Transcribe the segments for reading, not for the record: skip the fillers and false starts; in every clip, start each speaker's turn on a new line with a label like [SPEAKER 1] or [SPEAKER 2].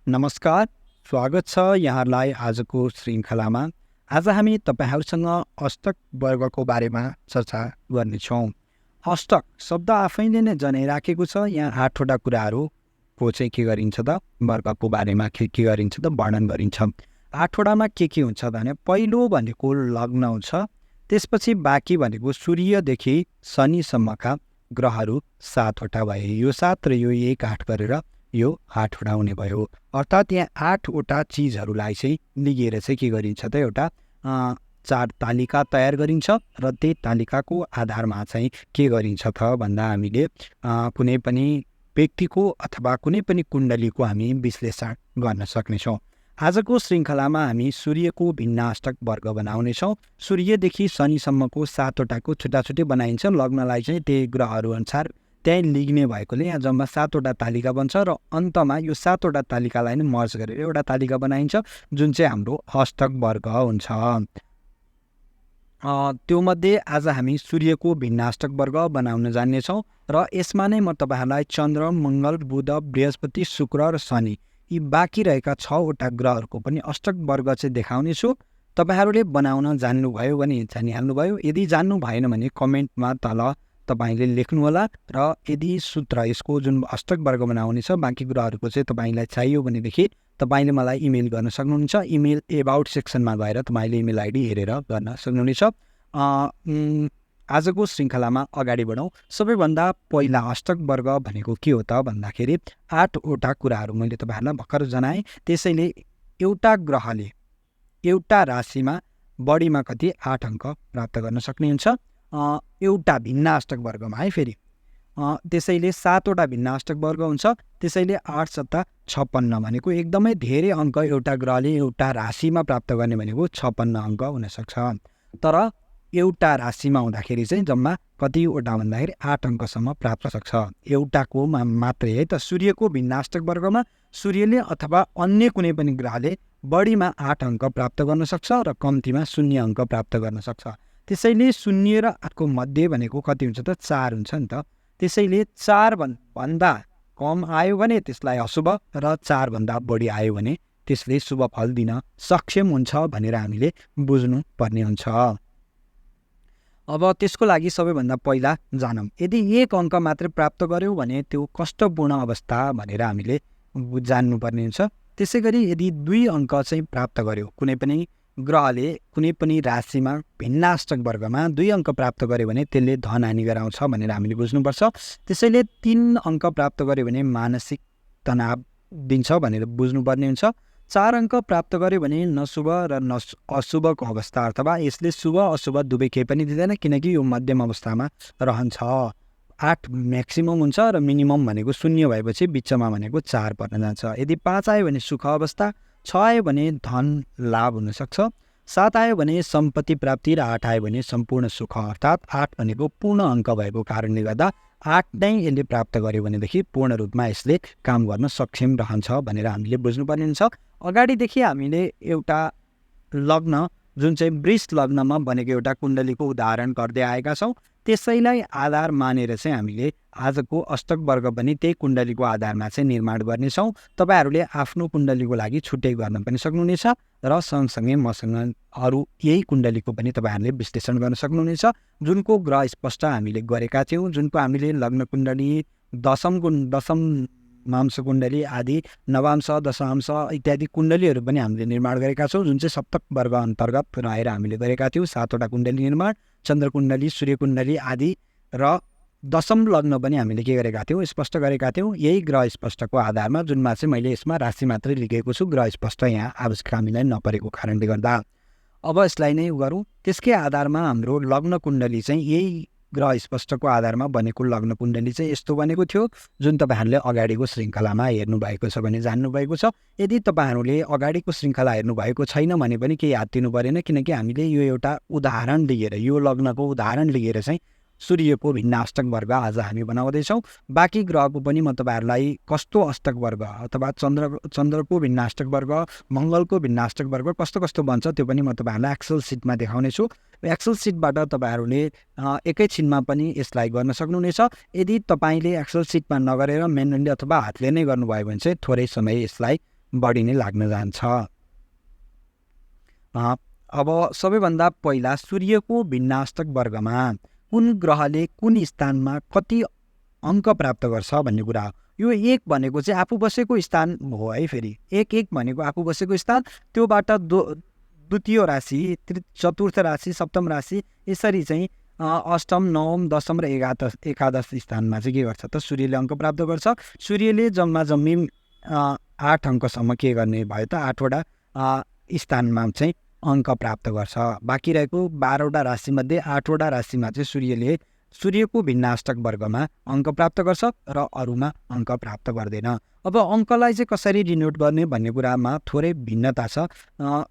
[SPEAKER 1] नमस्कार, स्वागत छ यहाँलाई आजको श्रृङ्खलामा। आज हामी तपाईहरुसँग अष्टक वर्गको बारेमा चर्चा गर्नेछौँ। अष्टक शब्द आफैले नै जनाइराखेको छ। यहाँ 8 वटा कुराहरूको चाहिँ के गरिन्छ त वर्गको बारेमा के गरिन्छ त वर्णन गरिन्छ। 8 वटामा के हुन्छ भने पहिलो भनेको लग्न हुन्छ, त्यसपछि बाँकी भनेको सूर्यदेखि शनिसम्मका ग्रहहरू 7 वटा भए। यो 7 र यो 1 8 गरेर यो 8 वटा हुने भयो। अर्थात् यहाँ 8 वटा चिजहरूलाई चाहिँ लिएर चाहिँ के गरिन्छ त एउटा चार तालिका तयार गरिन्छ र त्यही तालिकाको आधारमा चाहिँ के गरिन्छ त भन्दा हामीले कुनै पनि व्यक्तिको अथवा कुनै पनि कुण्डलीको हामी विश्लेषण गर्न सक्नेछौँ। आजको श्रृङ्खलामा हामी सूर्यको भिन्न अष्टक वर्ग बनाउनेछौँ। सूर्यदेखि शनिसम्मको 7 वटाको छुट्टा-छुट्टै बनाइन्छ। लग्नलाई चाहिँ त्यही ग्रहहरू अनुसार त्यही लिग्ने भएकोले यहाँ जम्मा 7 वटा तालिका बन्छ र अन्तमा यो 7 वटा तालिकालाई नै मर्ज गरेर एउटा तालिका बनाइन्छ, जुन चाहिँ हाम्रो अष्टक वर्ग हुन्छ। त्यो मध्ये आज हामी सूर्यको भिन्न अष्टक वर्ग बनाउन जान्नेछौँ र यसमा नै म तपाईहरुलाई चन्द्र, मङ्गल, बुध, बृहस्पति, शुक्र र शनि यी बाँकी रहेका 6 वटा ग्रहहरूको पनि अष्टक वर्ग चाहिँ देखाउने छु। तपाईहरुले बनाउन जान्नुभयो भने जानिहाल्नुभयो, यदि जान्नु भएन भने कमेन्टमा तल तपाईले लेख्नुहोला र यदि सूत्र यसको जुन अष्टक वर्ग बनाउने छ बाँकी ग्रहहरूको चाहिँ तपाईलाई चाहियो भनेदेखि तपाईले मलाई इमेल गर्न सक्नुहुन्छ। इमेल एबाउट सेक्सनमा गएर तपाईले इमेल आइडी हेरेर गर्न सक्नुहुनेछ। आजको श्रृङ्खलामा अगाडि बढौँ। सबैभन्दा पहिला अष्टक वर्ग भनेको के हो त भन्दाखेरि 8 वटा कुराहरू मैले तपाईहरुलाई भर्खर जनाएँ। त्यसैले एउटा ग्रहले एउटा राशिमा बढीमा कति 8 अङ्क प्राप्त गर्न सक्ने हुन्छ एउटा भिन्न अष्टक वर्गमा है। फेरि त्यसैले 7 वटा भिन्न अष्टक वर्ग हुन्छ। त्यसैले 8 सत्ता 56 भनेको एकदमै धेरै अङ्क एउटा ग्रहले एउटा राशिमा प्राप्त गर्ने भनेको 56 अङ्क हुनसक्छ। तर एउटा राशिमा हुँदाखेरि चाहिँ जम्मा कतिवटा भन्दाखेरि 8 अङ्कसम्म प्राप्त सक्छ एउटाको मात्रै है त। सूर्यको भिन्न अष्टक वर्गमा सूर्यले अथवा अन्य कुनै पनि ग्रहले बढीमा 8 अङ्क प्राप्त गर्न सक्छ र कम्तीमा 0 अङ्क प्राप्त गर्न सक्छ। त्यसैले 0 र 8 को मध्ये भनेको कति हुन्छ त 4 हुन्छ नि त। त्यसैले 4 भन्दा कम आयो भने त्यसलाई अशुभ र 4 भन्दा बढी आयो भने त्यसले शुभ फल दिन सक्षम हुन्छ भनेर हामीले बुझ्नु पर्ने हुन्छ। अब त्यसको लागि सबैभन्दा पहिला जानौँ, यदि 1 अङ्क मात्र प्राप्त गर्यो भने त्यो कष्टपूर्ण अवस्था भनेर हामीले जान्नुपर्ने हुन्छ। त्यसैगरी यदि 2 अङ्क चाहिँ प्राप्त गर्यो कुनै पनि ग्रहले कुनै पनि राशिमा भिन्न अष्टक वर्गमा 2 अङ्क प्राप्त गर्यो भने त्यसले धन हानि गराउँछ भनेर हामीले बुझ्नुपर्छ। त्यसैले 3 अङ्क प्राप्त गर्यो भने मानसिक तनाव दिन्छ भनेर बुझ्नुपर्ने हुन्छ। 4 अङ्क प्राप्त गर्यो भने नशुभ र अशुभको अवस्था अथवा यसले शुभ अशुभ दुवै केही पनि दिँदैन, किनकि यो मध्यम अवस्थामा रहन्छ। 8 म्याक्सिमम हुन्छ र मिनिमम भनेको 0 भएपछि बिचमा भनेको 4 पर्न जान्छ। यदि 5 आयो भने सुख अवस्था, 6 आयो भने धन लाभ हुनसक्छ, 7 आयो भने सम्पत्ति प्राप्ति र 8 आयो भने सम्पूर्ण सुख। अर्थात् 8 भनेको पूर्ण अङ्क भएको कारणले गर्दा 8 नै यसले प्राप्त गर्यो भनेदेखि पूर्ण रूपमा यसले काम गर्न सक्षम रहन्छ भनेर हामीले बुझ्नुपर्ने हुन्छ। अगाडिदेखि हामीले एउटा लग्न जुन चाहिँ वृष लग्नमा बनेको एउटा कुण्डलीको उदाहरण गर्दै आएका छौँ। त्यसैलाई आधार मानेर चाहिँ हामीले आजको अष्टक वर्ग पनि त्यही कुण्डलीको आधारमा चाहिँ निर्माण गर्नेछौँ। तपाईहरूले आफ्नो कुण्डलीको लागि छुट्टै गर्न पनि सक्नुहुनेछ र सँगसँगै मसँग अरू यही कुण्डलीको पनि तपाईँहरूले विश्लेषण गर्न सक्नुहुनेछ। जुनको ग्रह स्पष्ट हामीले गरेका थियौँ, जुनको हामीले लग्न कुण्डली, दशम मांस कुण्डली आदि नवांश, दशांश इत्यादि कुण्डलीहरू पनि हामीले निर्माण गरेका छौँ, जुन चाहिँ सप्तक वर्ग अन्तर्गत रहेर हामीले गरेका थियौँ। 7 वटा कुण्डली निर्माण, चन्द्र कुण्डली, सूर्य कुण्डली आदि र दशम लग्न पनि हामीले के गरेका थियौँ स्पष्ट गरेका थियौँ यही ग्रह स्पष्टको आधारमा, जुनमा चाहिँ मैले यसमा राशि मात्रै लेखेको छु, ग्रह स्पष्ट यहाँ आवश्यक हामीलाई नपरेको कारणले गर्दा। अब यसलाई नै गरौँ। त्यसकै आधारमा हाम्रो लग्न कुण्डली चाहिँ यही ग्रह स्पष्टको आधारमा बनेको लग्न कुण्डली चाहिँ यस्तो बनेको थियो, जुन तपाईहरूले अगाडिको श्रृङ्खलामा हेर्नुभएको छ भने जान्नुभएको छ। यदि तपाईहरूले अगाडिको श्रृङ्खला हेर्नुभएको छैन भने पनि केही हात दिनु परेन, किनकि हामीले यो एउटा उदाहरण लिएर, यो लग्नको उदाहरण लिएर चाहिँ सूर्यको भिन्न अष्टक वर्ग आज हामी बनाउँदैछौँ। बाँकी ग्रहको पनि म तपाईँहरूलाई कस्तो अष्टक वर्ग अथवा चन्द्रको भिन्न अष्टक वर्ग, मङ्गलको भिन्न अष्टक वर्ग कस्तो कस्तो बन्छ त्यो पनि म तपाईँहरूलाई एक्सेल सिटमा देखाउनेछु। एक्सेल सिटबाट तपाईँहरूले एकैछिनमा पनि यसलाई गर्न सक्नुहुनेछ। यदि तपाईँले एक्सेल सिटमा नगरेर म्यानुअली अथवा हातले नै गर्नुभयो भने चाहिँ थोरै समय यसलाई बढी नै लाग्न जान्छ। अब सबैभन्दा पहिला सूर्यको भिन्नाष्टक वर्गमा कुन ग्रहले कुन स्थानमा कति अङ्क प्राप्त गर्छ भन्ने कुरा हो। यो 1 भनेको चाहिँ आफू बसेको स्थान हो है। फेरि 1 भनेको आफू बसेको स्थान, त्योबाट द्वितीय राशि, चतुर्थ राशि, सप्तम राशि, यसरी चाहिँ अष्टम, नवम, दशम र एकादश स्थानमा चाहिँ के गर्छ त सूर्यले अङ्क प्राप्त गर्छ। सूर्यले जम्मा जम्मी 8 अङ्कसम्म के गर्ने भयो त 8वटा स्थानमा चाहिँ अङ्क प्राप्त गर्छ। बाँकी रहेको 12वटा राशिमध्ये 8वटा राशिमा चाहिँ सूर्यको भिन्नाष्टक वर्गमा अङ्क प्राप्त गर्छ र अरूमा अङ्क प्राप्त गर्दैन। अब अङ्कलाई चाहिँ कसरी डिनोट गर्ने भन्ने कुरामा थोरै भिन्नता छ।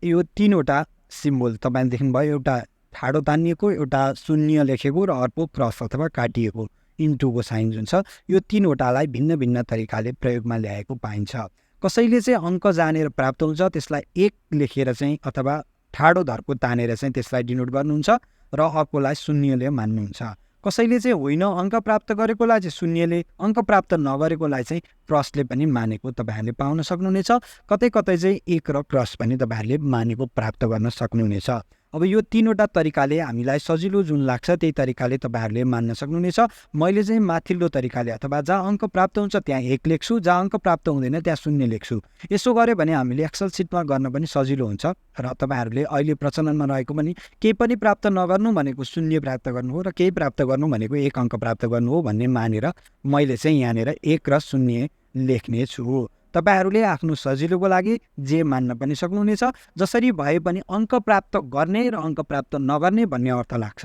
[SPEAKER 1] यो 3वटा सिम्बोल तपाईँले देख्नुभयो, एउटा ठाडो तानिएको, एउटा शून्य लेखेको र अर्को क्रस अथवा काटिएको इन्टुको साइन जुन छ, यो 3वटालाई भिन्न भिन्न तरिकाले प्रयोगमा ल्याएको पाइन्छ। कसैले चाहिँ अङ्क जानेर प्राप्त हुन्छ त्यसलाई 1 लेखेर चाहिँ अथवा ठाडो धर्को तानेर चाहिँ त्यसलाई डिनोट गर्नुहुन्छ र अर्कोलाई शून्यले मान्नुहुन्छ। कसैले चाहिँ होइन अङ्क प्राप्त गरेकोलाई चाहिँ शून्यले, अङ्क प्राप्त नगरेकोलाई चाहिँ क्रसले पनि मानेको तपाईँहरूले पाउन सक्नुहुनेछ। कतै कतै चाहिँ 1 र क्रस पनि तपाईँहरूले मानेको प्राप्त गर्न सक्नुहुनेछ। अब यो 3वटा तरिकाले हामीलाई सजिलो जुन लाग्छ त्यही तरिकाले तपाईँहरूले मान्न सक्नुहुनेछ। मैले चाहिँ माथिल्लो तरिकाले अथवा जहाँ अङ्क प्राप्त हुन्छ त्यहाँ 1 लेख्छु, जहाँ अङ्क प्राप्त हुँदैन त्यहाँ 0 लेख्छु। यसो गऱ्यो भने हामीले एक्सेल सिटमा गर्न पनि सजिलो हुन्छ र तपाईँहरूले अहिले प्रचलनमा रहेको पनि केही पनि प्राप्त नगर्नु भनेको 0 प्राप्त गर्नु हो र केही प्राप्त गर्नु भनेको 1 अङ्क प्राप्त गर्नु हो भन्ने मानेर मैले चाहिँ यहाँनिर 1 र 0 लेख्ने छु। तपाईहरूले आफ्नो सजिलोको लागि जे मान्न पनि सक्नुहुनेछ। जसरी भए पनि अङ्क प्राप्त गर्ने र अङ्क प्राप्त नगर्ने भन्ने अर्थ लाग्छ।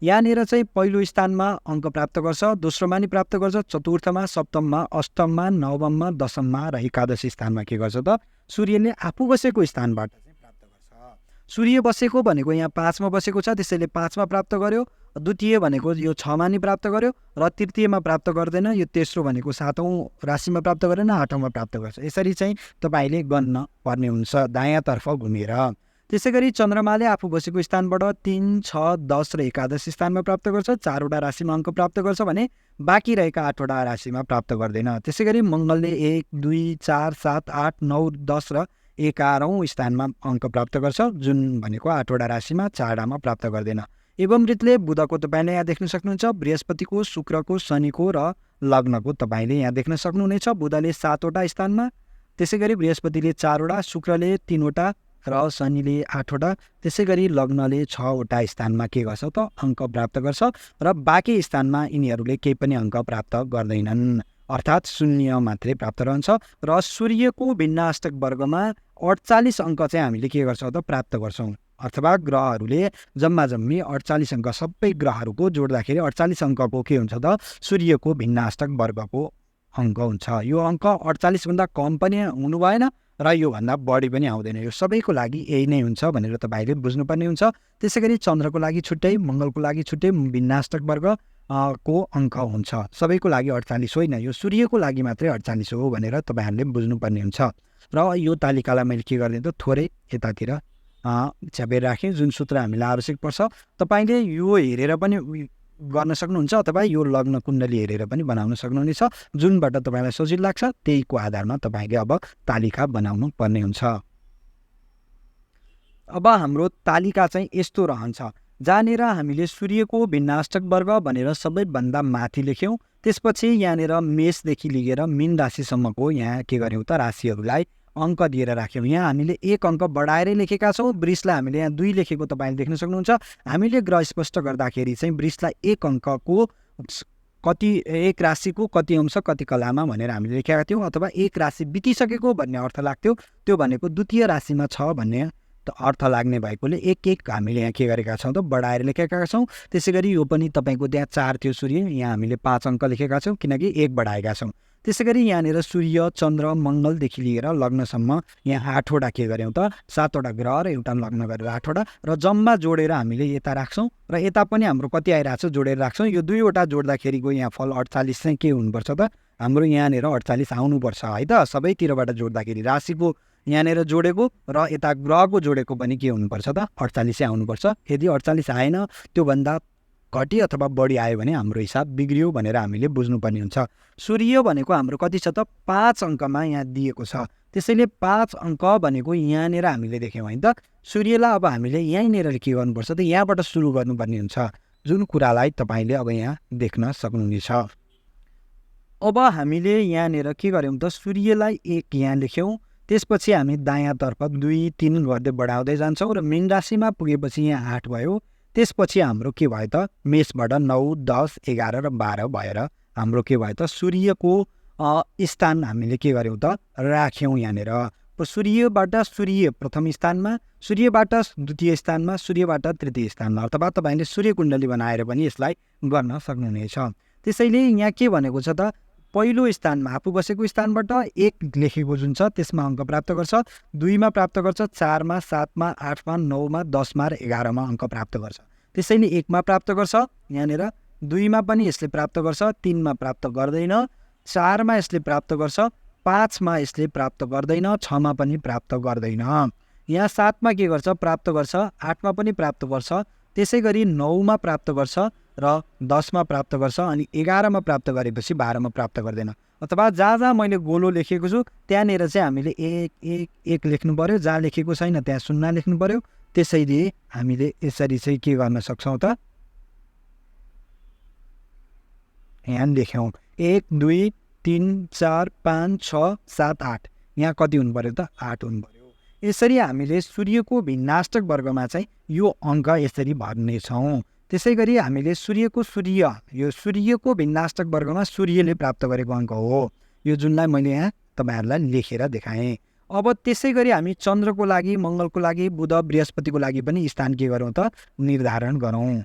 [SPEAKER 1] यहाँनिर चाहिँ पहिलो स्थानमा अङ्क प्राप्त गर्छ, दोस्रोमा नि प्राप्त गर्छ, चतुर्थमा, सप्तममा, अष्टममा, नवममा, दशममा र एकादश स्थानमा के गर्छ त सूर्यले आफू बसेको स्थानबाट चाहिँ प्राप्त गर्छ। सूर्य बसेको भनेको यहाँ 5मा बसेको छ, त्यसैले 5मा प्राप्त गर्यो। द्वितीय भनेको यो 6मा नि प्राप्त गर्यो र तृतीयमा प्राप्त गर्दैन। यो तेस्रो भनेको 7औं राशिमा प्राप्त गरेन, 8औंमा प्राप्त गर्छ। यसरी चाहिँ तपाईँले गन्न पर्ने हुन्छ दायाँतर्फ घुमेर। त्यसै गरी चन्द्रमाले आफू बसेको स्थानबाट 3, 6, 10 र एकादश स्थानमा प्राप्त गर्छ। 4वटा राशिमा अङ्क प्राप्त गर्छ भने बाँकी रहेका 8वटा राशिमा प्राप्त गर्दैन। त्यसै गरी मङ्गलले 1, 2, 4, 7, 8, 9, 10 र 11औं स्थानमा अङ्क प्राप्त गर्छ, जुन भनेको 8वटा राशिमा, 4वटामा प्राप्त गर्दैन। एवं रीतिले बुधको तपाईँले यहाँ देख्न सक्नुहुन्छ, बृहस्पतिको, शुक्रको, शनिको र लग्नको तपाईँले यहाँ देख्न सक्नुहुनेछ। बुधले 7वटा स्थानमा, त्यसै गरी बृहस्पतिले 4वटा, शुक्रले 3वटा र शनिले 8वटा, त्यसै गरी लग्नले 6वटा स्थानमा के गर्छ त अङ्क प्राप्त गर्छ र बाँकी स्थानमा यिनीहरूले केही पनि अङ्क प्राप्त गर्दैनन्, अर्थात् 0 मात्रै प्राप्त रहन्छ। र सूर्यको भिन्नाष्टक वर्गमा 48 अङ्क चाहिँ हामीले के गर्छौँ त प्राप्त गर्छौँ, अथवा ग्रहहरूले जम्मा जम्मी 48 अङ्क, सबै ग्रहहरूको जोड्दाखेरि 48 अङ्कको के हुन्छ त सूर्यको भिन्नाष्टक वर्गको अङ्क हुन्छ। यो अङ्क 48 भन्दा कम पनि हुनु भएन र योभन्दा बढी पनि आउँदैन। यो सबैको लागि यही नै हुन्छ भनेर तपाईँले बुझ्नुपर्ने हुन्छ। त्यसै गरी चन्द्रको लागि छुट्टै, मङ्गलको लागि छुट्टै भिन्नाष्टक वर्ग को अङ्क हुन्छ। सबैको लागि 48 होइन, यो सूर्यको लागि मात्रै 48 हो भनेर तपाईँहरूले बुझ्नुपर्ने हुन्छ। र यो तालिकालाई मैले के गर्ने त थोरै यतातिर छ्यापेर राखेँ, जुन सूत्र हामीलाई आवश्यक पर्छ। तपाईँले यो हेरेर पनि गर्न सक्नुहुन्छ अथवा यो लग्न कुण्डली हेरेर पनि बनाउन सक्नुहुनेछ। जुनबाट तपाईँलाई सजिलो लाग्छ त्यहीको आधारमा तपाईँले अब तालिका बनाउनु पर्ने हुन्छ। अब हाम्रो तालिका चाहिँ यस्तो रहन्छ, जहाँनिर हामीले सूर्यको भिन्नाष्टक वर्ग भनेर सबैभन्दा माथि लेख्यौँ। त्यसपछि यहाँनिर मेषदेखि लिएर मीन राशिसम्मको यहाँ के गर्यौँ त राशिहरूलाई अङ्क दिएर राख्यौँ। यहाँ हामीले 1 अङ्क बढाएरै लेखेका छौँ। वृषलाई हामीले यहाँ 2 लेखेको तपाईँले देख्न सक्नुहुन्छ। हामीले ग्रह स्पष्ट गर्दाखेरि चाहिँ वृषलाई 1 अङ्कको कति, 1 राशिको कति अंश कति कलामा भनेर हामीले लेखेका थियौँ, अथवा 1 राशि बितिसकेको भन्ने अर्थ लाग्थ्यो। त्यो भनेको द्वितीय राशिमा छ भन्ने अर्थ लाग्ने भएकोले 1-1 हामीले यहाँ के गरेका छौँ त बढाएर लेखेका छौँ। त्यसै गरी यो पनि तपाईँको त्यहाँ 4 थियो सूर्य, यहाँ हामीले 5 अङ्क लेखेका छौँ किनकि 1 बढाएका छौँ। त्यसै गरी यहाँनिर सूर्य, चन्द्र, मङ्गलदेखि लिएर लग्नसम्म यहाँ 8वटा के गर्यौँ त 7वटा ग्रह र एउटा लग्न गरेर 8वटा, र जम्मा जोडेर हामीले यता राख्छौँ र यता पनि हाम्रो कति आइरहेको छ जोडेर राख्छौँ। यो 2वटा जोड्दाखेरिको यहाँ फल 48 चाहिँ के हुनुपर्छ त हाम्रो यहाँनिर 48 आउनुपर्छ है त। सबैतिरबाट जोड्दाखेरि राशिको यहाँनिर जोडेको र यता ग्रहको जोडेको पनि के हुनुपर्छ त 48 आउनुपर्छ। यदि 48 आएन, त्योभन्दा घटी अथवा बढी आयो भने हाम्रो हिसाब बिग्रियो भनेर हामीले बुझ्नुपर्ने हुन्छ। सूर्य भनेको हाम्रो कति छ त 5 अङ्कमा यहाँ दिएको छ। त्यसैले 5 अङ्क भनेको यहाँनिर हामीले देख्यौँ है त। सूर्यलाई अब हामीले यहीँनिर के गर्नुपर्छ त यहाँबाट सुरु गर्नुपर्ने हुन्छ, जुन कुरालाई तपाईँले अब यहाँ देख्न सक्नुहुनेछ। अब हामीले यहाँनिर के गर्यौँ त सूर्यलाई 1 यहाँ लेख्यौँ, त्यसपछि हामी दायाँतर्फ 2, 3 गर्दै बढाउँदै जान्छौँ र मीन राशिमा पुगेपछि यहाँ 8 भयो। त्यसपछि हाम्रो के भयो त मेषबाट 9, 10, 11 र 12 भएर हाम्रो के भयो त सूर्यको स्थान हामीले के गर्यौँ त राख्यौँ यहाँनिर। सूर्यबाट सूर्य प्रथम स्थानमा, सूर्यबाट द्वितीय स्थानमा, सूर्यबाट तृतीय स्थानमा, अथवा तपाईँले सूर्य कुण्डली बनाएर पनि यसलाई गर्न सक्नुहुनेछ। त्यसैले यहाँ के भनेको छ त पहिलो स्थानमा आफू बसेको स्थानबाट 1 लेखेको जुन छ त्यसमा अङ्क प्राप्त गर्छ, 2 मा प्राप्त गर्छ, 4 मा, 7 मा, 8 मा, 9 मा, 10 मा र 11 मा अङ्क प्राप्त गर्छ। त्यसैले 1 मा प्राप्त गर्छ यहाँनिर, 2 मा पनि यसले प्राप्त गर्छ, 3 मा प्राप्त गर्दैन, 4 मा यसले प्राप्त गर्छ, 5 मा यसले प्राप्त गर्दैन, 6 मा पनि प्राप्त गर्दैन। यहाँ 7 मा के गर्छ प्राप्त गर्छ, 8 मा पनि प्राप्त गर्छ, त्यसै गरी 9 मा प्राप्त गर्छ र 10 मा प्राप्त गर्छ, अनि 11 मा प्राप्त गरेपछि 12 मा प्राप्त गर्दैन। अथवा जहाँ मैले गोलो लेखेको छु त्यहाँनिर चाहिँ हामीले 1, 1, 1 लेख्नु पर्यो, जहाँ लेखेको छैन त्यहाँ 0 लेख्नु पर्यो। त्यसैले हामीले यसरी चाहिँ के गर्न सक्छौँ त यहाँ लेख्यौँ 1, 2, 3, 4, 5, 6, 7, 8, यहाँ कति हुनु पर्यो त 8 हुनु पर्यो। यसरी हामीले सूर्यको भिन्नाष्टक वर्गमा चाहिँ यो अङ्क यसरी भर्नेछौँ। त्यसै गरी हामीले यो सूर्यको भिन्नाष्टक वर्गमा सूर्यले प्राप्त गरेको अङ्क हो, यो जुनलाई मैले यहाँ तपाईँहरूलाई लेखेर देखाएँ। अब त्यसै गरी हामी चन्द्रको लागि, मङ्गलको लागि, बुध, बृहस्पतिको लागि पनि स्थान के गरौँ त निर्धारण गरौँ।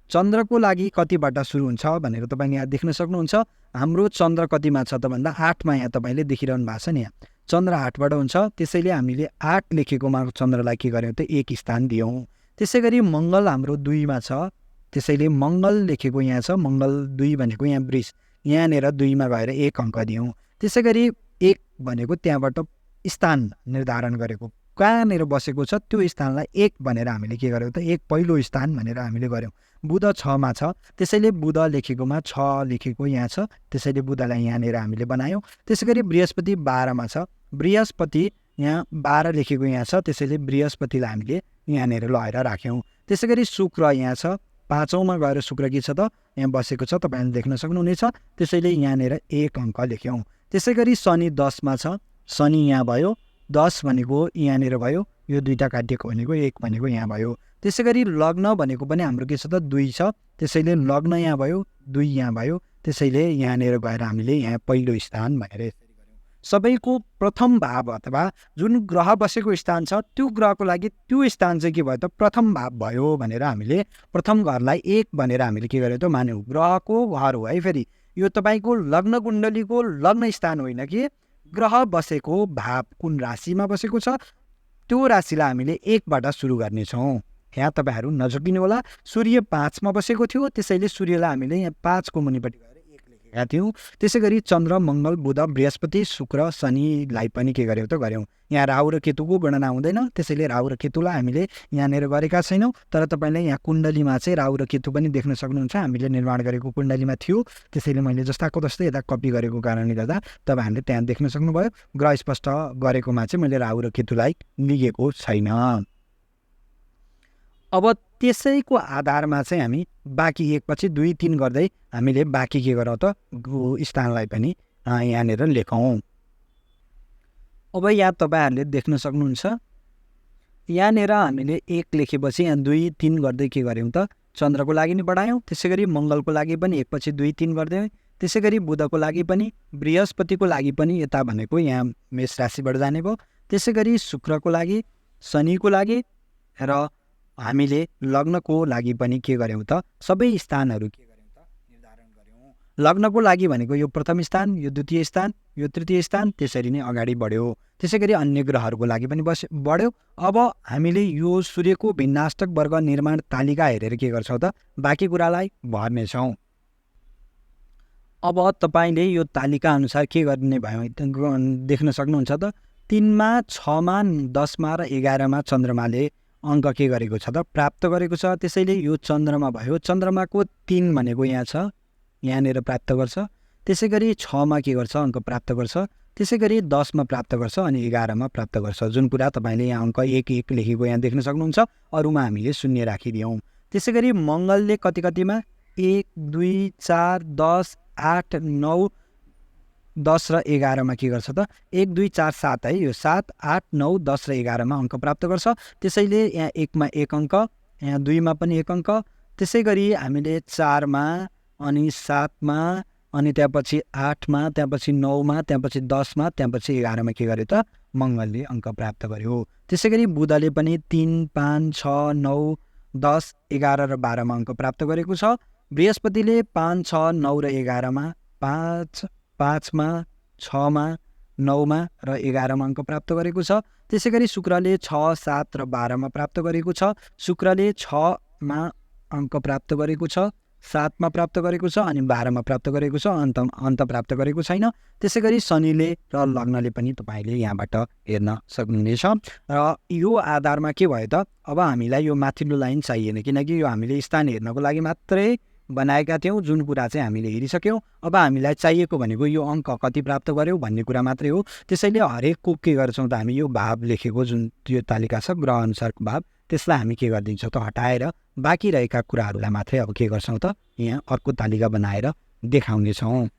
[SPEAKER 1] चन्द्रको लागि कतिबाट सुरु हुन्छ भनेर तपाईँले यहाँ देख्न सक्नुहुन्छ। हाम्रो चन्द्र कतिमा छ त भन्दा 8 मा यहाँ तपाईँले देखिरहनु भएको छ नि, यहाँ चन्द्र 8 बाट हुन्छ। त्यसैले हामीले 8 लेखेकोमा चन्द्रलाई के गर्यौँ त 1 स्थान दियौँ। त्यसै गरी मङ्गल हाम्रो 2 मा छ, त्यसैले मङ्गल लेखेको यहाँ छ, मङ्गल 2 भनेको यहाँ वृष, यहाँनिर 2 मा गएर 1 अङ्क दियौँ। त्यसै गरी 1 भनेको त्यहाँबाट स्थान निर्धारण गरेको, कहाँनिर बसेको छ त्यो स्थानलाई 1 भनेर हामीले के गर्यौँ त 1 पहिलो स्थान भनेर हामीले गऱ्यौँ। बुध 6 मा छ, त्यसैले बुध लेखेकोमा 6 लेखेको यहाँ छ, त्यसैले बुधलाई यहाँनिर हामीले बनायौँ। त्यसै गरी बृहस्पति 12 मा छ, बृहस्पति यहाँ 12 लेखेको यहाँ छ, त्यसैले बृहस्पतिलाई हामीले यहाँनिर लगाएर राख्यौँ। त्यसै गरी शुक्र यहाँ छ, 5 औँमा गएर शुक्र के छ त यहाँ बसेको छ, तपाईँले देख्न सक्नुहुनेछ। त्यसैले यहाँनिर 1 अङ्क लेख्यौँ। त्यसै गरी शनि 10 मा छ, शनि यहाँ भयो, 10 भनेको यहाँनिर भयो, यो दुईवटा काटिएको भनेको 1 भनेको यहाँ भयो। त्यसै गरी लग्न भनेको पनि हाम्रो के छ त 2 छ, त्यसैले लग्न यहाँ भयो, 2 यहाँ भयो, त्यसैले यहाँनिर गएर हामीले यहाँ पहिलो स्थान भनेर यसरी गऱ्यौँ। सबैको प्रथम भाव अथवा जुन ग्रह बसेको स्थान छ त्यो ग्रहको लागि त्यो स्थान चाहिँ के भयो त प्रथम भाव भयो भनेर हामीले प्रथम घरलाई 1 भनेर हामीले के गर्यौँ त मान्यौँ। ग्रहको घर हो है, फेरि यो तपाईँको लग्न कुण्डलीको लग्न स्थान होइन कि ग्रह बसेको भाव कुन राशिमा बसेको छ त्यो राशिलाई हामीले 1 बाट सुरु गर्नेछौँ। यहाँ तपाईँहरू नझुकिनु होला, सूर्य 5 मा बसेको थियो, त्यसैले सूर्यलाई हामीले यहाँ 5 को मुनिपट्टि गएर 1 लेखेका थियौँ। त्यसै गरी चन्द्र, मङ्गल, बुध, बृहस्पति, शुक्र, शनिलाई पनि के गर्यौँ त गर्यौँ। यहाँ राहु र केतुको गणना हुँदैन, त्यसैले राहु र केतुलाई हामीले यहाँनिर गरेका छैनौँ। तर तपाईँले यहाँ कुण्डलीमा चाहिँ राहु र केतु पनि देख्न सक्नुहुन्छ, हामीले निर्माण गरेको कुण्डलीमा थियो, त्यसैले मैले जस्ताको तस्तै यता कपी गरेको कारणले गर्दा तपाईँहरूले त्यहाँ देख्न सक्नुभयो। ग्रह स्पष्ट गरेकोमा चाहिँ मैले राहु र केतुलाई लिएको छैन। अब त्यसैको आधारमा चाहिँ हामी बाँकी 1 पछि 2, 3 गर्दै हामीले बाँकी के गरौँ त स्थानलाई पनि यहाँनिर लेखौँ। अब यहाँ तपाईँहरूले देख्न सक्नुहुन्छ, यहाँनिर हामीले 1 लेखेपछि यहाँ 2, 3 गर्दै के गऱ्यौँ त चन्द्रको लागि नि बढायौँ। त्यसै गरी मङ्गलको लागि पनि 1 पछि 2, 3 गर्दै, त्यसै गरी बुधको लागि पनि, बृहस्पतिको लागि पनि यता भनेको यहाँ मेष राशिबाट जाने भयो। त्यसै गरी शुक्रको लागि, शनिको लागि र हामीले लग्नको लागि पनि के गर्यौँ त सबै स्थानहरू के गर्यौँ त निर्धारण गर्यौँ। लग्नको लागि भनेको यो प्रथम स्थान, यो द्वितीय स्थान, यो तृतीय स्थान, त्यसरी नै अगाडि बढ्यो। त्यसै गरी अन्य ग्रहहरूको लागि पनि बढ्यो। अब हामीले यो सूर्यको भिन्नाष्टक वर्ग निर्माण तालिका हेरेर के गर्छौँ त बाँकी कुरालाई भर्नेछौँ। अब तपाईँले यो तालिका अनुसार के गर्ने भयो देख्न सक्नुहुन्छ त 3 मा, 6 मा, 10 मा र 11 मा चन्द्रमाले अङ्क के गरेको छ त प्राप्त गरेको छ। त्यसैले यो चन्द्रमा भयो, चन्द्रमाको 3 भनेको यहाँ छ, यहाँनिर प्राप्त गर्छ। त्यसै गरी 6मा के गर्छ अङ्क प्राप्त गर्छ। त्यसै गरी 10मा प्राप्त गर्छ अनि 11मा प्राप्त गर्छ। जुन कुरा तपाईँले यहाँ अङ्क 1 लेखेको यहाँ देख्न सक्नुहुन्छ, अरूमा हामीले 0 राखिदियौँ। त्यसै गरी मङ्गलले कति कतिमा 1 2 4 10 8 9 10 र 11मा के गर्छ त 1 2 4 7 है, यो 7 8 9 10 र 11मा अङ्क प्राप्त गर्छ। त्यसैले यहाँ 1मा 1 अङ्क, यहाँ 2मा पनि 1 अङ्क, त्यसै गरी हामीले 4मा अनि 7मा अनि त्यहाँपछि 8मा, त्यहाँपछि 9मा, त्यहाँपछि 10मा, त्यहाँपछि 11मा के गर्यो त मङ्गलले अङ्क प्राप्त गर्यो। त्यसै गरी बुधले पनि 3 5 6 9 10 11 र 12मा अङ्क प्राप्त गरेको छ। बृहस्पतिले 5 6 9 र 11मा, 5मा 6मा 9मा र 11मा अङ्क प्राप्त गरेको छ। त्यसै गरी शुक्रले 6 7 र 12मा प्राप्त गरेको छ। शुक्रले 6मा अङ्क प्राप्त गरेको छ, 7मा प्राप्त गरेको छ अनि 12मा प्राप्त गरेको छ, अन्त प्राप्त गरेको छैन। त्यसै गरी शनिले र लग्नले पनि तपाईँले यहाँबाट हेर्न सक्नुहुनेछ। र यो आधारमा के भयो त अब हामीलाई यो माथिल्लो लाइन चाहिएन, किनकि यो हामीले स्थान हेर्नको लागि मात्रै बनाएका थियौँ, जुन कुरा चाहिँ हामीले हेरिसक्यौँ। अब हामीलाई चाहिएको भनेको यो अङ्क कति प्राप्त गर्यौँ भन्ने कुरा मात्रै हो। त्यसैले हरेकको के गर्छौँ त हामी यो भाव लेखेको जुन त्यो तालिका छ ग्रह अनुसारको भाव, त्यसलाई हामी के गरिदिन्छौँ त हटाएर बाँकी रहेका कुराहरूलाई मात्रै अब के गर्छौँ त यहाँ अर्को तालिका बनाएर देखाउनेछौँ।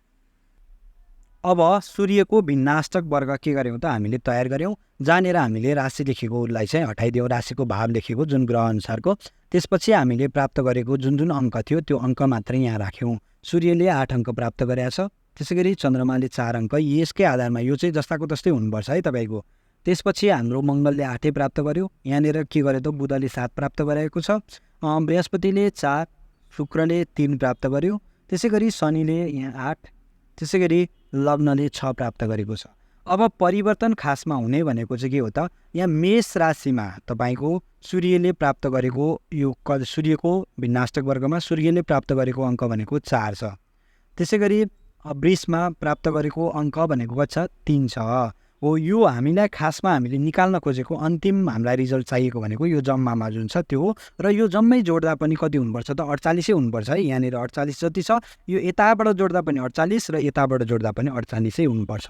[SPEAKER 1] अब सूर्यको भिन्नाष्टक वर्ग के गर्यौँ त हामीले तयार गऱ्यौँ। जहाँनिर हामीले राशि लेखेकोलाई चाहिँ हटाइदियौँ, राशिको भाव लेखेको जुन ग्रह अनुसारको। त्यसपछि हामीले प्राप्त गरेको जुन जुन अङ्क थियो त्यो अङ्क मात्रै यहाँ राख्यौँ। सूर्यले 8 अङ्क प्राप्त गरेको छ। त्यसै गरी चन्द्रमाले 4 अङ्क, यसकै आधारमा यो चाहिँ जस्ताको तस्तै हुनुपर्छ है तपाईँको। त्यसपछि हाम्रो मङ्गलले 8 प्राप्त गर्यो। यहाँनिर के गर्यो त बुधले 7 प्राप्त गरेको छ। बृहस्पतिले 4, शुक्रले 3 प्राप्त गर्यो। त्यसै गरी शनिले यहाँ 8, त्यसै गरी लग्नले 6 प्राप्त गरेको छ। अब परिवर्तन खासमा हुने भनेको चाहिँ के हो त यहाँ मेष राशिमा तपाईँको सूर्यले प्राप्त गरेको यो सूर्यको भिन्नाष्टक वर्गमा सूर्यले प्राप्त गरेको अङ्क भनेको 4 छ। त्यसै गरी वृषमा प्राप्त गरेको अङ्क भनेको कति छ 3 छ। हो यो हामीलाई खासमा हामीले निकाल्न खोजेको अन्तिम हामीलाई रिजल्ट चाहिएको भनेको यो जम्मामा जुन छ त्यो हो। र यो जम्मै जोड्दा पनि कति हुनुपर्छ त 48 हुनुपर्छ है। यहाँनिर 48 जति छ। यो यताबाट जोड्दा पनि 48 र यताबाट जोड्दा पनि 48 हुनुपर्छ,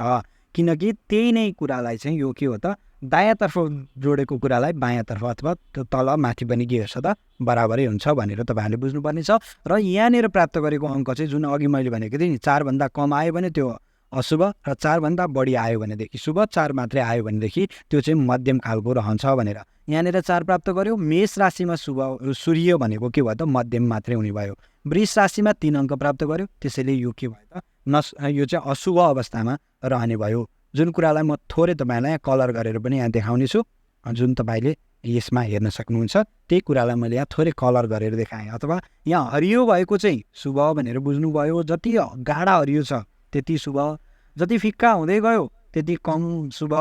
[SPEAKER 1] किनकि त्यही नै कुरालाई चाहिँ यो के हो त दायाँतर्फ जोडेको कुरालाई बायाँतर्फ अथवा तल माथि पनि के गर्छ त बराबरै हुन्छ भनेर तपाईँहरूले बुझ्नुपर्ने छ। र यहाँनिर प्राप्त गरेको अङ्क चाहिँ जुन अघि मैले भनेको थिएँ नि 4 भन्दा कम आयो भने त्यो अशुभ र 4 भन्दा बढी आयो भनेदेखि शुभ, 4 मात्रै आयो भनेदेखि त्यो चाहिँ मध्यम खालको रहन्छ भनेर यहाँनिर 4 प्राप्त गर्यो। मेष राशिमा सूर्य भनेको के भयो त मध्यम मात्रै हुने भयो। वृष राशिमा 3 अङ्क प्राप्त गर्यो। त्यसैले यो के भयो त यो चाहिँ अशुभ अवस्थामा रहने भयो। जुन कुरालाई म थोरै तपाईँलाई कलर गरेर पनि यहाँ देखाउने छु, जुन तपाईँले यसमा हेर्न सक्नुहुन्छ त्यही कुरालाई मैले यहाँ थोरै कलर गरेर देखाएँ। अथवा यहाँ हरियो भएको चाहिँ शुभ भनेर बुझ्नुभयो। जति गाढा हरियो छ त्यति शुभ, जति फिक्का हुँदै गयो त्यति कम शुभ,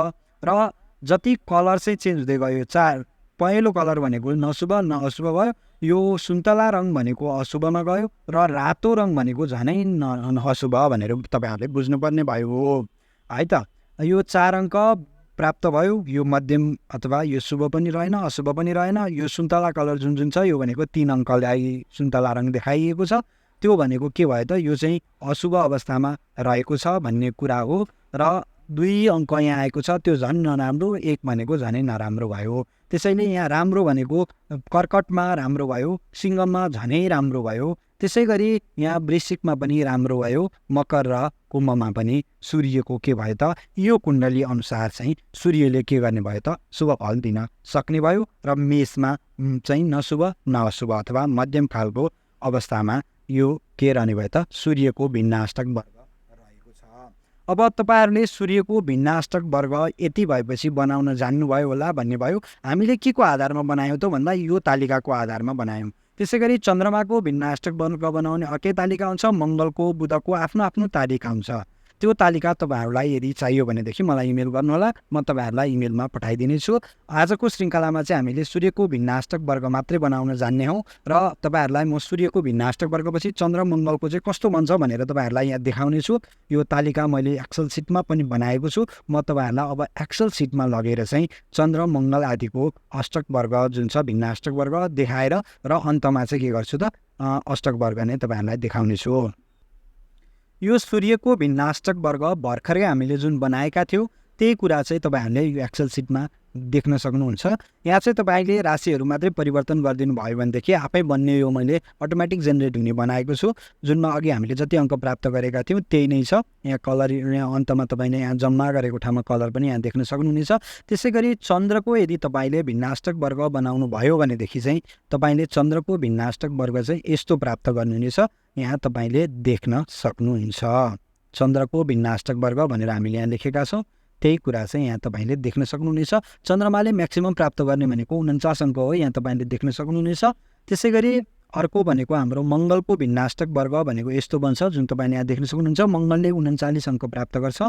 [SPEAKER 1] र जति कलर चाहिँ चेन्ज हुँदै गयो 4 पहेँलो कलर भनेको नशुभ न अशुभ भयो। यो सुन्तला रङ भनेको अशुभमा गयो र रातो रङ भनेको झनै अशुभ भनेर तपाईँहरूले बुझ्नुपर्ने भयो है त। यो 4 अङ्क प्राप्त भयो। यो मध्यम अथवा यो शुभ पनि रहेन अशुभ पनि रहेन। यो सुन्तला कलर जुन जुन छ यो भनेको 3 अङ्कलाई सुन्तला रङ देखाइएको छ। त्यो भनेको के भयो त यो चाहिँ अशुभ अवस्थामा रहेको छ भन्ने कुरा हो। र 2 अङ्क यहाँ आएको छ त्यो झन् नराम्रो, 1 भनेको झनै नराम्रो भयो। त्यसैले यहाँ राम्रो भनेको कर्कटमा राम्रो भयो, सिंहमा झनै राम्रो भयो, त्यसै गरी यहाँ वृश्चिकमा पनि राम्रो भयो, मकर र कुम्भमा पनि सूर्यको के भयो त यो कुण्डली अनुसार चाहिँ सूर्यले के गर्ने भयो त शुभ फल दिन सक्ने भयो। र मेषमा चाहिँ नशुभ न अशुभ अथवा मध्यम खालको अवस्थामा यो के रहने भयो त सूर्यको भिन्नाष्टक वर्ग रहेको छ। अब तपाईँहरूले सूर्यको भिन्नाष्टक वर्ग यति भएपछि बनाउन जान्नुभयो होला भन्ने भयो। हामीले के को आधारमा बनायौँ त भन्दा यो तालिकाको आधारमा बनायौँ। त्यसै गरी चन्द्रमाको भिन्नाष्टक वर्ग बनाउने अर्कै तालिका हुन्छ, मङ्गलको बुधको आफ्नो आफ्नो तालिका हुन्छ। त्यो तालिका तपाईँहरूलाई यदि चाहियो भनेदेखि मलाई इमेल गर्नुहोला, म तपाईँहरूलाई इमेलमा पठाइदिनेछु। आजको श्रृङ्खलामा चाहिँ हामीले सूर्यको भिन्नाष्टक वर्ग मात्रै बनाउन जान्ने हौँ र तपाईँहरूलाई म सूर्यको भिन्नाष्टक वर्गपछि चन्द्र मङ्गलको चाहिँ कस्तो बन्छ भनेर तपाईँहरूलाई यहाँ देखाउनेछु। यो तालिका मैले एक्सेल सिटमा पनि बनाएको छु। म तपाईँहरूलाई अब एक्सेल सिटमा लगेर चाहिँ चन्द्र मङ्गल आदिको अष्टक वर्ग जुन छ भिन्नाष्टक वर्ग देखाएर र अन्तमा चाहिँ के गर्छु त अष्टक वर्ग नै तपाईँहरूलाई देखाउनेछु। यो सूर्यको भिन्नाष्टक वर्ग भर्खरै हामीले जुन बनाएका थियौँ त्यही कुरा चाहिँ तपाईँहरूले यो एक्सेल सिटमा देख्न सक्नुहुन्छ। यहाँ चाहिँ तपाईँले राशिहरू मात्रै परिवर्तन गरिदिनु भयो भनेदेखि आफै बन्ने यो मैले अटोमेटिक जेनेरेट हुने बनाएको छु। जुनमा अघि हामीले जति अङ्क प्राप्त गरेका थियौँ त्यही नै छ। यहाँ कलर यहाँ अन्तमा तपाईँले यहाँ जम्मा गरेको ठाउँमा कलर पनि यहाँ देख्न सक्नुहुनेछ। त्यसै गरी चन्द्रको यदि तपाईँले भिन्नाष्टक वर्ग बनाउनु भयो भनेदेखि चाहिँ तपाईँले चन्द्रको भिन्नाष्टक वर्ग चाहिँ यस्तो प्राप्त गर्नुहुनेछ। यहाँ तपाईँले देख्न सक्नुहुन्छ चन्द्रको भिन्नाष्टक वर्ग भनेर हामीले यहाँ लेखेका छौँ। त्यही कुरा चाहिँ यहाँ तपाईँले देख्न सक्नुहुनेछ। चन्द्रमाले म्याक्सिमम प्राप्त गर्ने भनेको 49 अङ्क हो, यहाँ तपाईँले देख्न सक्नुहुनेछ। त्यसै गरी अर्को भनेको हाम्रो मङ्गलको भिन्नाष्टक वर्ग भनेको यस्तो बन्छ जुन तपाईँले यहाँ देख्न सक्नुहुन्छ। मङ्गलले 39 अङ्क प्राप्त गर्छ।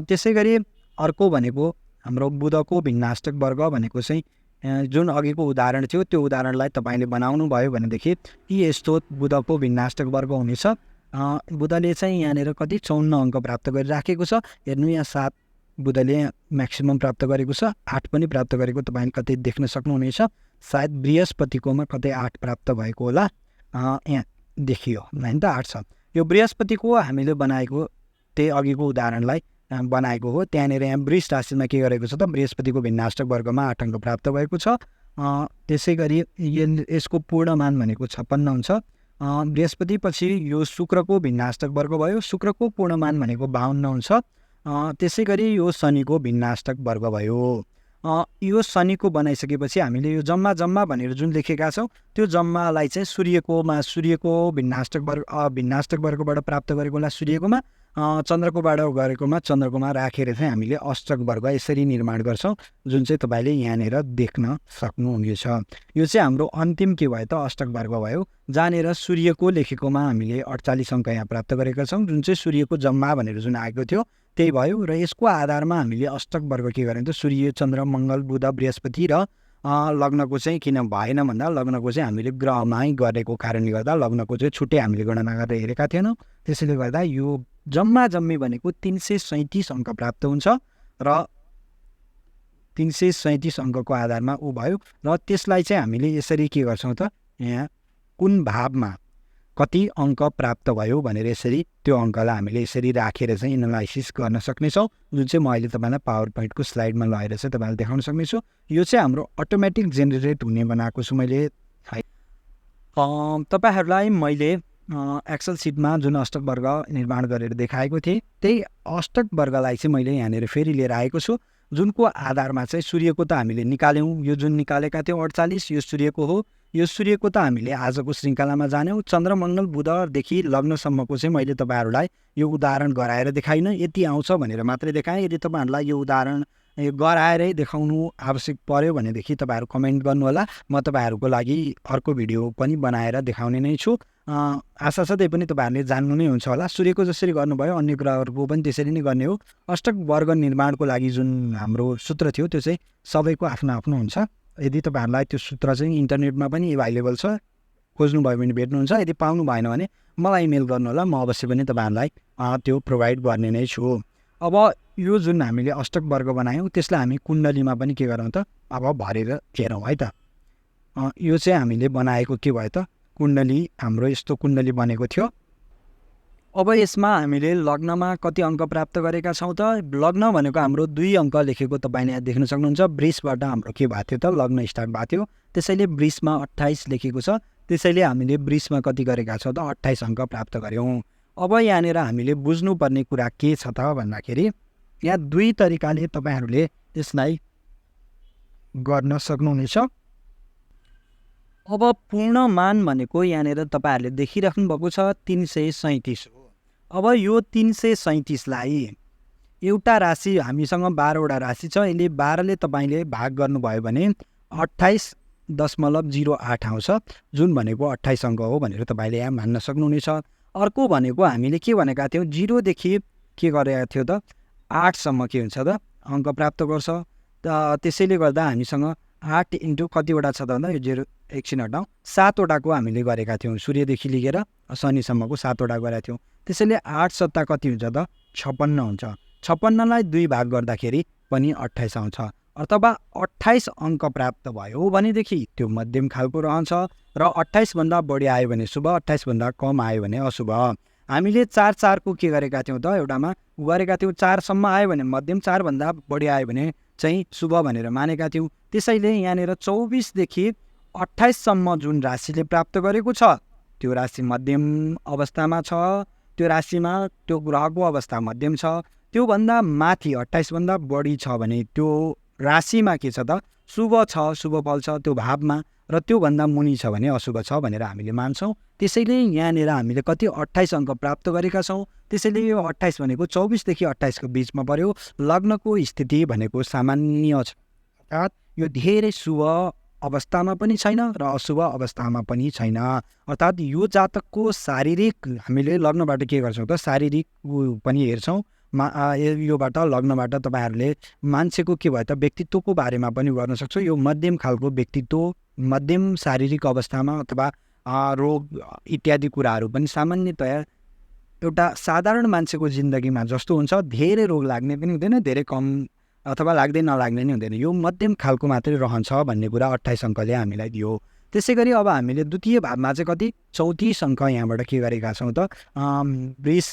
[SPEAKER 1] त्यसै गरी अर्को भनेको हाम्रो बुधको भिन्नाष्टक वर्ग भनेको चाहिँ जुन अघिको उदाहरण थियो त्यो उदाहरणलाई तपाईँले बनाउनु भयो भनेदेखि यस्तो बुधको भिन्नाष्टक वर्ग हुनेछ। बुधले चाहिँ यहाँनिर कति 54 अङ्क प्राप्त गरिराखेको छ। हेर्नु यहाँ 7 बुधले म्याक्सिमम प्राप्त गरेको छ, 8 पनि प्राप्त गरेको तपाईँले कतै देख्न सक्नुहुनेछ। सायद बृहस्पतिकोमा कतै 8 प्राप्त भएको होला, यहाँ देखियो होइन त 8 छ। यो बृहस्पतिको हामीले बनाएको त्यही अघिको उदाहरणलाई बनाएको हो। त्यहाँनिर यहाँ वृष राशिमा के गरेको छ त बृहस्पतिको भिन्नाष्टक वर्गमा 8 अङ्क प्राप्त भएको छ। त्यसै गरी यसको पूर्णमान भनेको 56 हुन्छ। बृहस्पतिपछि यो शुक्रको भिन्नाष्टक वर्ग भयो। शुक्रको पूर्णमान भनेको 52 हुन्छ। त्यसै गरी यो शनिको भिन्नाष्टक वर्ग भयो। यो शनिको बनाइसकेपछि हामीले यो जम्मा जम्मा भनेर जुन लेखेका छौँ त्यो जम्मालाई चाहिँ सूर्यको भिन्नाष्टक वर्गबाट प्राप्त गरेकोलाई सूर्यकोमा, चन्द्रकोबाट गरेकोमा चन्द्रकोमा राखेर चाहिँ हामीले अष्टक वर्ग यसरी निर्माण गर्छौँ जुन चाहिँ तपाईँले यहाँनिर देख्न सक्नुहुनेछ। यो चाहिँ हाम्रो अन्तिम के भयो त अष्टक वर्ग भयो, जहाँनिर सूर्यको लेखेकोमा हामीले 48 अङ्क यहाँ प्राप्त गरेका छौँ जुन चाहिँ सूर्यको जम्मा भनेर जुन आएको थियो त्यही भयो। र यसको आधारमा हामीले अष्टक वर्ग के गर्यौँ त सूर्य चन्द्र मङ्गल बुध बृहस्पति र लग्नको चाहिँ किन भएन भन्दा लग्नको चाहिँ हामीले ग्रहमै गरेको कारणले गर्दा लग्नको चाहिँ छुट्टै हामीले गणना गरेर हेरेका थिएनौँ। त्यसैले गर्दा यो जम्मा जम्मी भनेको 337 अङ्क प्राप्त हुन्छ र 337 अङ्कको आधारमा ऊ भयो। र त्यसलाई चाहिँ हामीले यसरी के गर्छौँ त यहाँ कुन भावमा कति अङ्क प्राप्त भयो भनेर यसरी त्यो अङ्कलाई हामीले यसरी राखेर चाहिँ एनालाइसिस गर्न सक्नेछौँ जुन चाहिँ म अहिले तपाईँलाई पावर पोइन्टको स्लाइडमा लगाएर चाहिँ तपाईँलाई देखाउन सक्नेछु। यो चाहिँ हाम्रो अटोमेटिक जेनेरेट हुने बनाएको छु मैले। तपाईँहरूलाई मैले एक्सेल सिटमा जुन अष्टक वर्ग निर्माण गरेर देखाएको थिएँ त्यही अष्टक वर्गलाई चाहिँ मैले यहाँनिर फेरि लिएर आएको छु जुनको आधारमा चाहिँ सूर्यको त हामीले निकाल्यौँ। यो जुन निकालेका थियौँ 48 यो सूर्यको हो। यो सूर्यको त हामीले आजको श्रृङ्खलामा जान्यौँ। चन्द्र मङ्गल बुधदेखि लग्नसम्मको चाहिँ मैले तपाईँहरूलाई यो उदाहरण गराएर देखाइनँ, यति आउँछ भनेर मात्रै देखाएँ। यदि तपाईँहरूलाई यो उदाहरण गराएरै देखाउनु आवश्यक पर्यो भनेदेखि तपाईँहरू कमेन्ट गर्नुहोला, म तपाईँहरूको लागि अर्को भिडियो पनि बनाएर देखाउने नै छु। आशा छ त्यही पनि तपाईँहरूले जान्नु नै हुन्छ होला। सूर्यको जसरी गर्नुभयो अन्य ग्रहहरूको पनि त्यसरी नै गर्ने हो। अष्टक वर्ग निर्माणको लागि जुन हाम्रो सूत्र थियो त्यो चाहिँ सबैको आफ्नो आफ्नो हुन्छ। यदि तपाईँहरूलाई त्यो सूत्र चाहिँ इन्टरनेटमा पनि एभाइलेबल छ, खोज्नुभयो भने भेट्नुहुन्छ। यदि पाउनु भएन भने मलाई इमेल गर्नुहोला, म अवश्य पनि तपाईँहरूलाई त्यो प्रोभाइड गर्ने नै छु। अब यो जुन हामीले अष्टक वर्ग बनायौँ त्यसलाई हामी कुण्डलीमा पनि के गरौँ त अब भरेर हेरौँ है त। यो चाहिँ हामीले बनाएको के भयो त कुण्डली, हाम्रो यस्तो कुण्डली बनेको थियो। अब यसमा हामीले लग्नमा कति अङ्क प्राप्त गरेका छौँ त लग्न भनेको हाम्रो 2 अङ्क लेखेको तपाईँले यहाँ देख्न सक्नुहुन्छ। वृषबाट हाम्रो के भएको थियो त लग्न स्टार्ट भएको थियो, त्यसैले वृषमा 28 लेखेको छ। त्यसैले हामीले वृषमा कति गरेका छौँ त 28 अङ्क प्राप्त गऱ्यौँ। अब यहाँनिर हामीले बुझ्नुपर्ने कुरा के छ त भन्दाखेरि यहाँ 2 तरिकाले तपाईँहरूले यसलाई गर्न सक्नुहुनेछ। अब पूर्णमान भनेको यहाँनिर तपाईँहरूले देखिराख्नु भएको छ 337 हो। अब यो 337लाई एउटा राशि हामीसँग 12वटा राशि छ, यसले 12ले तपाईँले भाग गर्नुभयो भने 28.08 आउँछ जुन भनेको 28 अङ्क हो भनेर तपाईँले यहाँ मान्न सक्नुहुनेछ। अर्को भनेको हामीले के भनेका थियौँ 0 देखि के गरेका थियो त 8 सम्म के हुन्छ त अङ्क प्राप्त गर्छ। त्यसैले गर्दा हामीसँग 8 इन्टु कतिवटा छ त भन्दा यो 0 एकछिन हटाउँ 7 वटाको हामीले गरेका थियौँ। सूर्यदेखि लिएर शनिसम्मको 7 वटा गरेका थियौँ। त्यसैले 8 सत्ता कति हुन्छ त 56 हुन्छ। 56लाई 2 भाग गर्दाखेरि पनि 28 आउँछ। अथवा 28 अङ्क प्राप्त भयो भनेदेखि त्यो मध्यम खालको रहन्छ र 28 भन्दा बढी आयो भने शुभ, 28 भन्दा कम आयो भने अशुभ। हामीले 4 को के गरेका थियौँ त एउटामा गरेका थियौँ 4 सम्म आयो भने मध्यम, 4 भन्दा बढी आयो भने चाहिँ शुभ भनेर मानेका थियौँ। त्यसैले यहाँनिर 24 देखि 28 सम्म जुन राशिले प्राप्त गरेको छ त्यो राशि मध्यम अवस्थामा छ। त्यो राशिमा त्यो ग्रहको अवस्था मध्यम छ। त्योभन्दा माथि 28 भन्दा बढी छ भने त्यो राशिमा के छ त शुभ छ, शुभ फल छ त्यो भावमा, र त्योभन्दा मुनि छ भने अशुभ छ भनेर हामीले मान्छौँ। त्यसैले यहाँनिर हामीले कति 28 अङ्क प्राप्त गरेका छौँ। त्यसैले यो 28 भनेको 24 देखि 28 को बिचमा पर्यो। लग्नको स्थिति भनेको सामान्य छ, अर्थात् यो धेरै शुभ अवस्थामा पनि छैन र अशुभ अवस्थामा पनि छैन। अर्थात् यो जातकको शारीरिक हामीले लग्नबाट के गर्छौँ त शारीरिक पनि हेर्छौँ। योबाट लग्नबाट तपाईँहरूले मान्छेको के भयो त व्यक्तित्वको बारेमा पनि गर्न सक्छौँ। यो मध्यम खालको व्यक्तित्व, मध्यम शारीरिक अवस्थामा अथवा रोग इत्यादि कुराहरू पनि सामान्यतया एउटा साधारण मान्छेको जिन्दगीमा जस्तो हुन्छ धेरै रोग लाग्ने पनि हुँदैन, धेरै कम अथवा लाग्दै नलाग्ने नै हुँदैन। यो मध्यम खालको मात्रै रहन्छ भन्ने कुरा 28 अङ्कले हामीलाई दियो। त्यसै गरी अब हामीले द्वितीय भावमा चाहिँ कति 34 अङ्क यहाँबाट के गरेका छौँ त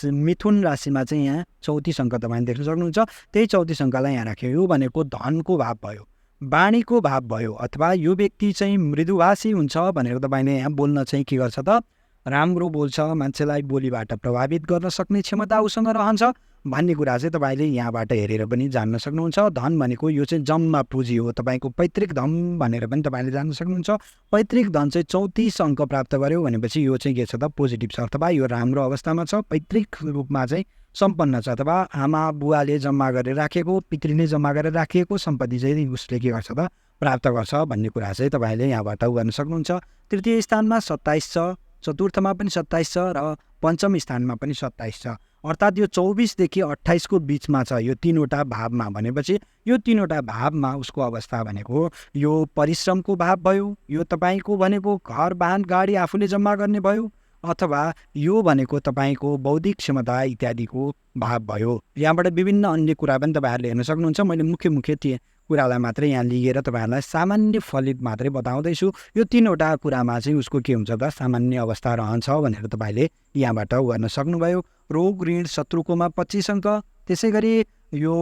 [SPEAKER 1] मिथुन राशिमा चाहिँ यहाँ 34 अङ्क तपाईँले देख्न सक्नुहुन्छ। त्यही 34 अङ्कलाई यहाँ राख्यो। यो भनेको धनको भाव भयो, वाणीको भाव भयो, अथवा यो व्यक्ति चाहिँ मृदुभाषी हुन्छ भनेर तपाईँले यहाँ बोल्न चाहिँ के गर्छ त राम्रो बोल्छ, मान्छेलाई बोलीबाट प्रभावित गर्न सक्ने क्षमता उसँग रहन्छ भन्ने कुरा चाहिँ तपाईँले यहाँबाट हेरेर पनि जान्न सक्नुहुन्छ। धन भनेको यो चाहिँ जम्मा पुँजी हो, तपाईँको पैतृक धन भनेर पनि तपाईँले जान्न सक्नुहुन्छ। पैतृक धन चाहिँ 34 अङ्क प्राप्त गर्यो भनेपछि यो चाहिँ के छ त पोजिटिभ छ, अथवा यो राम्रो अवस्थामा छ, पैतृक रूपमा चाहिँ सम्पन्न छ, अथवा आमा बुवाले जम्मा गरेर राखेको, पितृले जम्मा गरेर राखिएको सम्पत्ति चाहिँ उसले के गर्छ त प्राप्त गर्छ भन्ने कुरा चाहिँ तपाईँले यहाँबाट गर्न सक्नुहुन्छ। तृतीय स्थानमा 27 छ, चतुर्थमा पनि 27 छ र पञ्चम स्थानमा पनि 27 छ। अर्थात् यो 24 देखि 28 को बिचमा छ यो तीनवटा भावमा। भनेपछि यो तीनवटा भावमा उसको अवस्था भनेको यो परिश्रमको भाव भयो, यो तपाईँको भनेको घर वाहन गाडी आफूले जम्मा गर्ने भयो, अथवा यो भनेको तपाईँको बौद्धिक क्षमता इत्यादिको भाव भयो। यहाँबाट विभिन्न अन्य कुरा पनि तपाईँहरूले हेर्न सक्नुहुन्छ। मैले मुख्य कुरालाई मात्रै यहाँ लिएर तपाईँहरूलाई सामान्य फलित मात्रै बताउँदैछु। यो तीनवटा कुरामा चाहिँ उसको के हुन्छ त सामान्य अवस्था रहन्छ भनेर तपाईँले यहाँबाट गर्न सक्नुभयो। रोग ऋण शत्रुकोमा 25 अङ्क, त्यसै गरी यो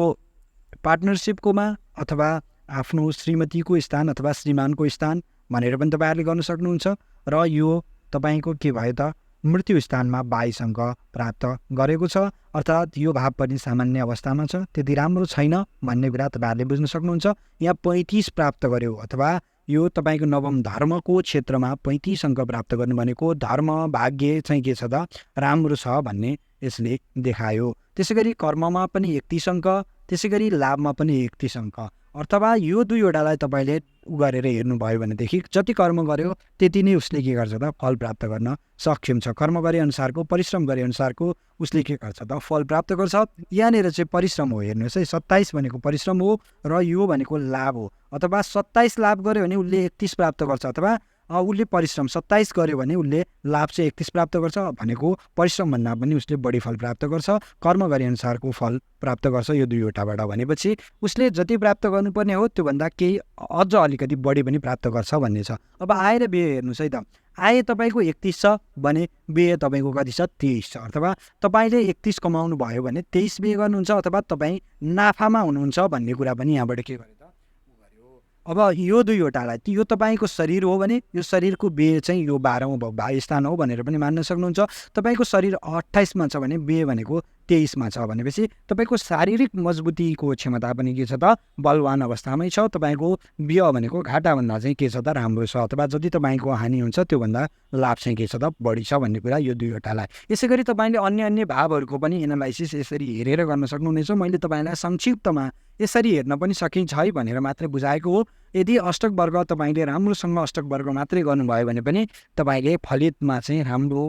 [SPEAKER 1] पार्टनरसिपकोमा अथवा आफ्नो श्रीमतीको स्थान अथवा श्रीमानको स्थान भनेर पनि तपाईँहरूले गर्न सक्नुहुन्छ। र यो तपाईँको के भयो त मृत्यु स्थानमा 22 अङ्क प्राप्त गरेको छ। अर्थात् यो भाव पनि सामान्य अवस्थामा छ, त्यति राम्रो छैन भन्ने कुरा तपाईँहरूले बुझ्न सक्नुहुन्छ। यहाँ 35 प्राप्त गर्यो, अथवा यो तपाईँको नवम धर्मको क्षेत्रमा 35 अङ्क प्राप्त गर्नु भनेको धर्म भाग्य चाहिँ के छ त राम्रो छ भन्ने यसले देखायो। त्यसै गरी कर्ममा पनि 31 अङ्क, त्यसै गरी लाभमा पनि 31 अङ्क। अथवा यो दुईवटालाई तपाईँले गरेर हेर्नुभयो भनेदेखि जति कर्म गर्यो त्यति नै उसले के गर्छ त फल प्राप्त गर्न सक्षम छ। कर्म गरे अनुसारको, परिश्रम गरे अनुसारको उसले के गर्छ त फल प्राप्त गर्छ। यहाँनिर चाहिँ परिश्रम हो, हेर्नुहोस् है, 27 भनेको परिश्रम हो र यो भनेको लाभ हो। अथवा 27 लाभ गर्यो भने उसले 31 प्राप्त गर्छ, अथवा उसले परिश्रम 27 गर्यो भने उसले लाभ चाहिँ 31 प्राप्त गर्छ भनेको परिश्रमभन्दा पनि उसले बढी फल प्राप्त गर्छ, कर्म गरे अनुसारको फल प्राप्त गर्छ यो दुईवटाबाट। भनेपछि उसले जति प्राप्त गर्नुपर्ने हो त्योभन्दा केही अझ अलिकति बढी पनि प्राप्त गर्छ भन्ने छ। अब आय र व्यय हेर्नुहोस् है त, आय तपाईँको 31 छ भने व्यय तपाईँको कति छ 23 छ। अथवा तपाईँले 31 कमाउनु भयो भने 23 व्यय गर्नुहुन्छ, अथवा तपाईँ नाफामा हुनुहुन्छ भन्ने कुरा पनि यहाँबाट के गर्यो त गर्यो। अब यो दुईवटालाई यो तपाईँको शरीर हो भने यो शरीरको व्यय चाहिँ यो 12औं स्थान हो भनेर पनि मान्न सक्नुहुन्छ। तपाईँको शरीर 28 मा छ भने व्यय भनेको 23 मा छ भनेपछि तपाईँको शारीरिक मजबुतीको क्षमता पनि के छ त बलवान अवस्थामै छ। तपाईँको व्यय भनेको घाटाभन्दा चाहिँ के छ त राम्रो छ, अथवा जति तपाईँको हानि हुन्छ त्योभन्दा लाभ चाहिँ के छ त बढी छ भन्ने कुरा यो दुईवटालाई। यसै गरी तपाईँले अन्य भावहरूको पनि एनालाइसिस यसरी हेरेर गर्न सक्नुहुनेछ। मैले तपाईँलाई संक्षिप्तमा यसरी हेर्न पनि सकिन्छ है भनेर मात्रै बुझाएको हो। यदि अष्टक वर्ग तपाईँले राम्रोसँग अष्टक वर्ग मात्रै गर्नुभयो भने पनि तपाईँले फलितमा चाहिँ राम्रो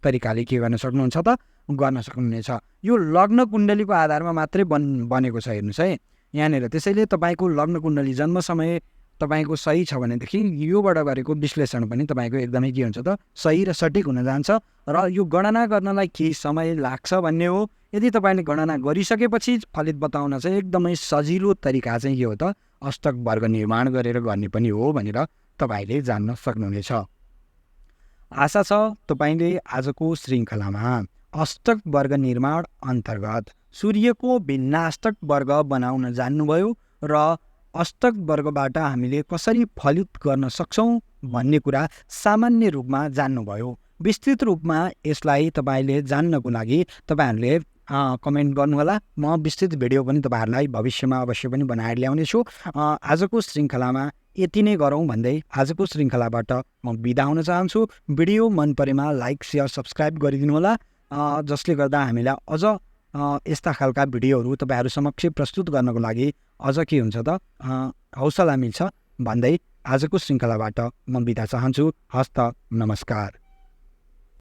[SPEAKER 1] तरिकाले के गर्न सक्नुहुन्छ त गर्न सक्नुहुनेछ। यो लग्न कुण्डलीको आधारमा मात्रै बनेको छ हेर्नुहोस् है यहाँनिर। त्यसैले तपाईँको लग्न कुण्डली जन्म समय तपाईँको सही छ भनेदेखि योबाट गरेको विश्लेषण पनि तपाईँको एकदमै के हुन्छ त सही र सठिक हुन जान्छ। र यो गणना गर्नलाई केही समय लाग्छ भन्ने हो। यदि तपाईँले गणना गरिसकेपछि फलित बताउन चाहिँ एकदमै सजिलो तरिका चाहिँ के हो त अष्टक वर्ग निर्माण गरेर गर्ने पनि हो भनेर तपाईँले जान्न सक्नुहुनेछ। आशा छ तपाईँले आजको श्रृङ्खलामा अष्टक वर्ग निर्माण अन्तर्गत सूर्यको भिन्नाष्टक वर्ग बनाउन जान्नुभयो र अष्टक वर्गबाट हामीले कसरी फलित गर्न सक्छौँ भन्ने कुरा सामान्य रूपमा जान्नुभयो। विस्तृत रूपमा यसलाई तपाईँले जान्नको लागि तपाईँहरूले कमेन्ट गर्नुहोला। म विस्तृत भिडियो पनि तपाईँहरूलाई भविष्यमा अवश्य पनि बनाएर ल्याउनेछु। आजको श्रृङ्खलामा यति नै गरौँ भन्दै आजको श्रृङ्खलाबाट म बिदा हुन चाहन्छु। भिडियो मन परेमा लाइक सेयर सब्सक्राइब गरिदिनुहोला, जसले गर्दा हामीलाई अझ यस्ता खालका भिडियोहरू तपाईँहरू समक्ष प्रस्तुत गर्नको लागि अझ के हुन्छ त हौसला मिल्छ भन्दै आजको श्रृङ्खलाबाट म बिदा चाहन्छु। हस्त नमस्कार।